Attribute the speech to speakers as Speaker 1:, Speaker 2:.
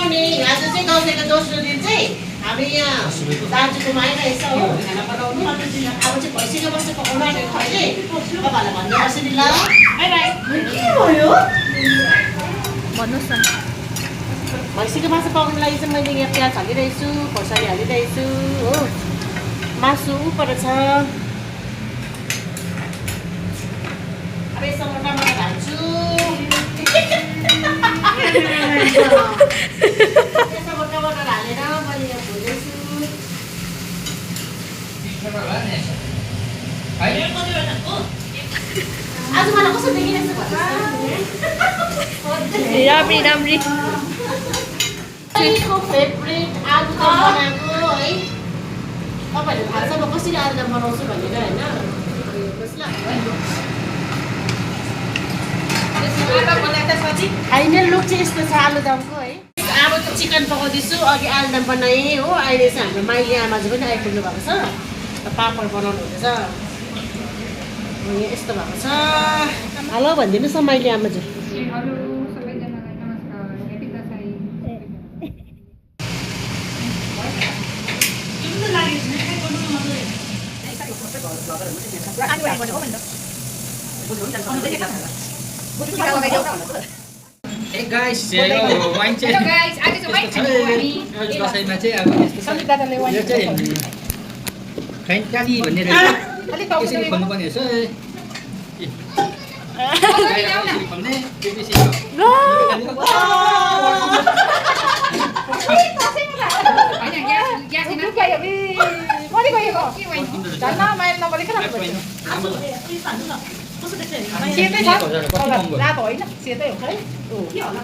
Speaker 1: अनि आज चाहिँ दसैँको दोस्रो दिन चाहिँ हामी यहाँ दाजुकोमा आइरहेछ हो खाना बनाउनु अब चाहिँ भैँसीको बस्नु पकाउनु आँटेको अहिले तपाईँहरूलाई भन्नु पर्छ नि ल बाई बाई के भयो
Speaker 2: भन्नुहोस् न
Speaker 1: भैँसीको मासु पकाउनु लागि चाहिँ मैले यहाँ प्याज हालिरहेछु खोर्सानी हालिरहेछु हो मासु उपर छ अब यसमा टमाटर हाल्छु यसमा टमाटर हालेर मैले यहाँ भुल्दैछु आज मलाई कस्तो देखिरहेछ
Speaker 2: राम्री राम्री
Speaker 1: तपाईँको फेभरेट आलुदम बनाएको है तपाईँहरूले थाहा छ म कसरी आलुदम बनाउँछु भनेर होइन फाइनल लुक चाहिँ यस्तो छ आलुदमको है अब त चिकन पकाउँदैछु अघि आलुदम बनाएँ हो अहिले चाहिँ हाम्रो माइली आमाजु पनि आइपुग्नु भएको छ पापड बनाउनु हुँदैछ यस्तो भएको छ हेलो भनिदिनुहोस् न माइली आमाजु
Speaker 3: Hey guys, wine check.
Speaker 4: Hello guys, आज चाहिँ वाइन खानु हामी
Speaker 3: दसैँमा चाहिँ अब यस्तो छ यो चाहिँ खैन्टाली भन्ने रहेछ यसरी खोल्नुपर्ने रहेछ यसरी खोल्ने त्यसपछि
Speaker 4: हैन ग्यास हैन
Speaker 2: कति गएको
Speaker 4: के वाइन
Speaker 2: झन् माइल नबोलेको सेतै छ रातो होइन सेतै हो खै के होला